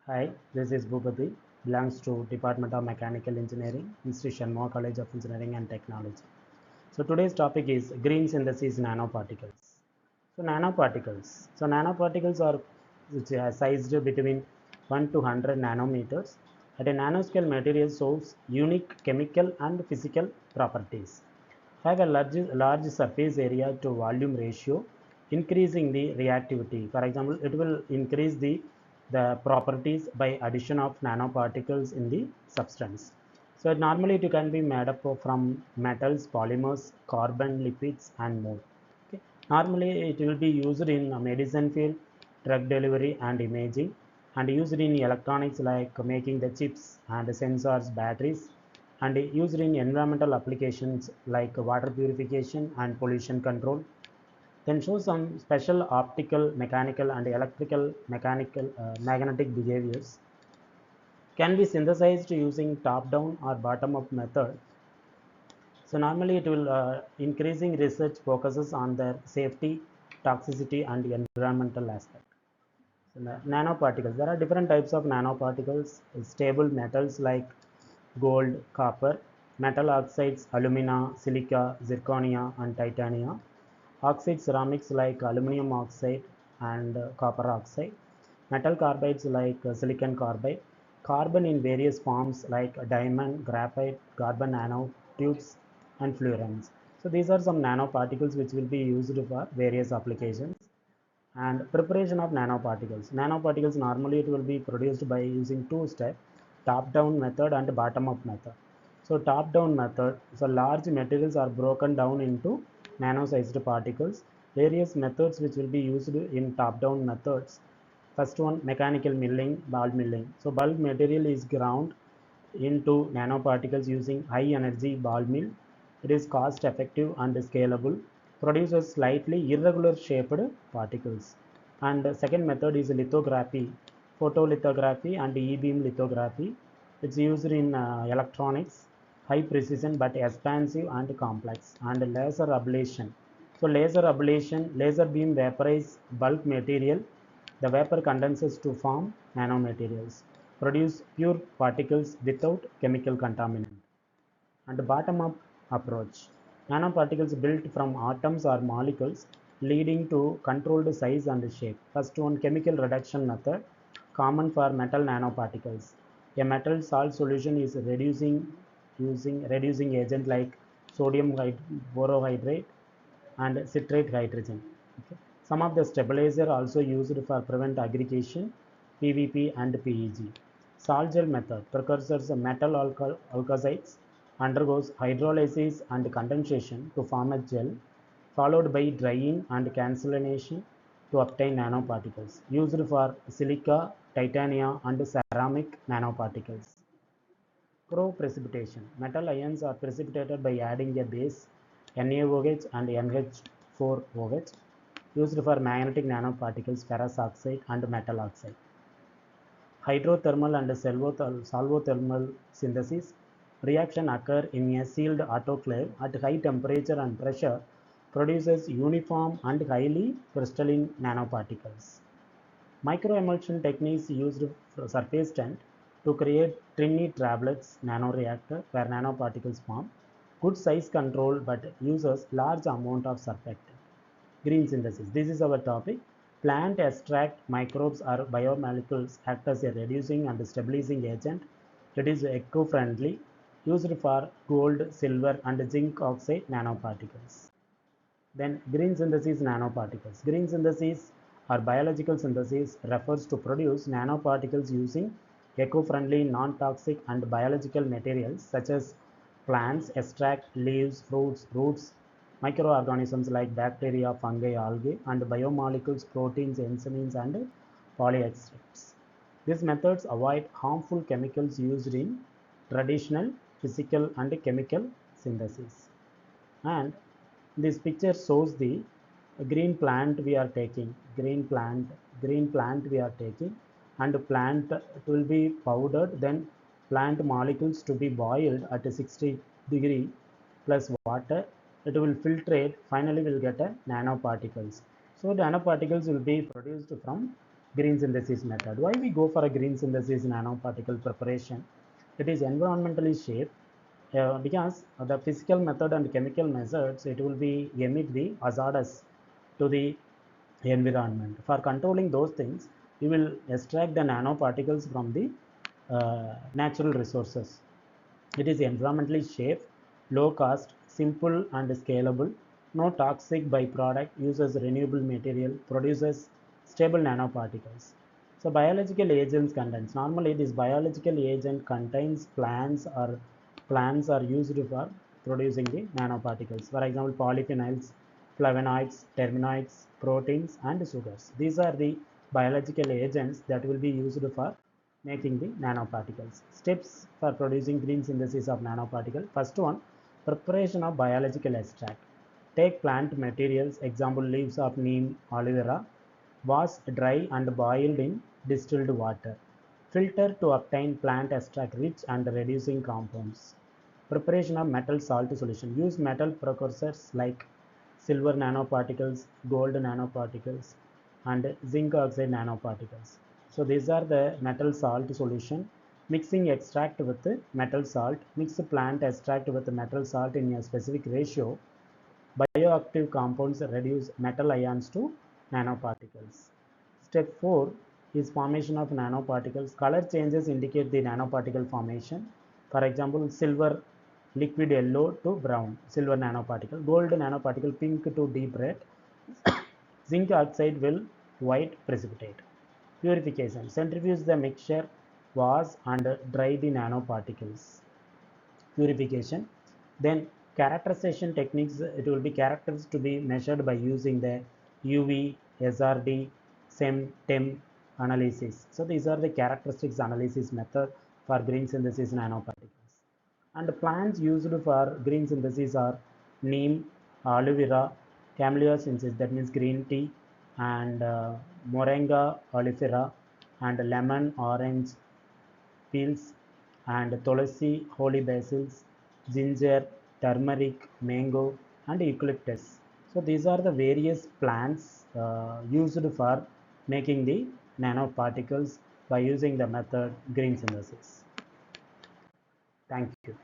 Hi, this is Bhupati, belongs to Department of Mechanical Engineering, Institution More College of Engineering and Technology. So today's topic is green synthesis nanoparticles. So nanoparticles are which are sized between 1 to 100 nanometers. At a nanoscale, material shows unique chemical and physical properties. Have a large surface area to volume ratio, increasing the reactivity. For example, it will increase the properties by addition of nanoparticles in the substance. So normally it can be made up from metals, polymers, carbon, lipids, and more. Okay. Normally it will be used in medicine field, drug delivery and imaging, and used in electronics like making the chips and sensors, batteries, and used in environmental applications like water purification and pollution control. Then show some special optical, mechanical, and electrical mechanical magnetic behaviors. Can be synthesized using top-down or bottom-up method. So normally it will increasing research focuses on their safety, toxicity, and environmental aspect. So nanoparticles. There are different types of nanoparticles. Stable metals like gold, copper, metal oxides, alumina, silica, zirconia, and titania. Oxide ceramics like aluminum oxide and copper oxide. Metal carbides like silicon carbide. Carbon in various forms like diamond, graphite, carbon nanotubes, and fluorines. So these are some nanoparticles which will be used for various applications. And preparation of nanoparticles. Nanoparticles normally it will be produced by using two steps, top down method and bottom up method. So top down method, so large materials are broken down into nano sized particles. Various methods which will be used in top down methods. First one, mechanical milling, bulk milling. So bulk material is ground into nanoparticles using high energy ball mill. It is cost effective and scalable, produces slightly irregular shaped particles. And the second method is lithography, photolithography and E-beam lithography. It's used in electronics, high precision but expensive and complex. And laser ablation. So laser ablation, laser beam vaporize bulk material. The vapor condenses to form nanomaterials, produce pure particles without chemical contaminant. And bottom-up approach. Nanoparticles built from atoms or molecules leading to controlled size and shape. First one, chemical reduction method, common for metal nanoparticles. A metal salt solution is using reducing agent like sodium borohydrate and citrate hydrogen. Okay. Some of the stabilizer also used for prevent aggregation, PVP and PEG. Salt gel method, precursors of metal alkalides, undergoes hydrolysis and condensation to form a gel, followed by drying and cancellation to obtain nanoparticles, used for silica, titania, and ceramic nanoparticles. Pro-precipitation. Metal ions are precipitated by adding a base NaOH and NH4OH, used for magnetic nanoparticles, ferrous oxide and metal oxide. Hydrothermal and solvothermal synthesis reaction occur in a sealed autoclave at high temperature and pressure, produces uniform and highly crystalline nanoparticles. Microemulsion techniques used for surface tent to create tiny tablets nanoreactor where nanoparticles form. Good size control but uses large amount of surfactant. Green synthesis. This is our topic. Plant extract microbes or biomolecules act as a reducing and stabilizing agent. It is eco-friendly, used for gold, silver, and zinc oxide nanoparticles. Then green synthesis nanoparticles. Green synthesis or biological synthesis refers to produce nanoparticles using eco-friendly, non-toxic and biological materials such as plants, extract, leaves, fruits, roots, microorganisms like bacteria, fungi, algae, and biomolecules, proteins, enzymes, and polyextracts. These methods avoid harmful chemicals used in traditional physical and chemical synthesis. And this picture shows the green plant we are taking, green plant we are taking, and plant will be powdered, then plant molecules to be boiled at a 60-degree plus water. It will filtrate, finally we'll get a nanoparticles. So nanoparticles will be produced from green synthesis method. Why we go for a green synthesis nanoparticle preparation? It is environmentally safe because the physical method and chemical methods, it will be emit the hazardous to the environment. For controlling those things, you will extract the nanoparticles from the natural resources. It is environmentally safe, low cost, simple and scalable, no toxic byproduct, uses renewable material, produces stable nanoparticles. So biological agents contents. Normally this biological agent contains plants are used for producing the nanoparticles. For example, polyphenols, flavonoids, terpenoids, proteins and sugars. These are the biological agents that will be used for making the nanoparticles. Steps for producing green synthesis of nanoparticle. First one, preparation of biological extract. Take plant materials, example leaves of neem, aloe vera, wash, dry and boiled in distilled water. Filter to obtain plant extract rich and reducing compounds. Preparation of metal salt solution. Use metal precursors like silver nanoparticles, gold nanoparticles, and zinc oxide nanoparticles. So these are the metal salt solution. Mixing extract with metal salt. Mix plant extract with metal salt in a specific ratio. Bioactive compounds reduce metal ions to nanoparticles. Step 4 is formation of nanoparticles. Color changes indicate the nanoparticle formation. For example, silver liquid yellow to brown, silver nanoparticle. Gold nanoparticle pink to deep red. Zinc oxide will white precipitate. Purification. Centrifuge the mixture, wash and dry the nanoparticles. Purification. Then characterization techniques, it will be characters to be measured by using the UV, SRD, SEM, TEM analysis. So these are the characteristics analysis method for green synthesis nanoparticles. And plants used for green synthesis are neem, aloe vera, camellia sinensis, that means green tea, and moringa oleifera, and lemon, orange peels, and tulsi, holy basils, ginger, turmeric, mango, and eucalyptus. So these are the various plants used for making the nanoparticles by using the method green synthesis. Thank you.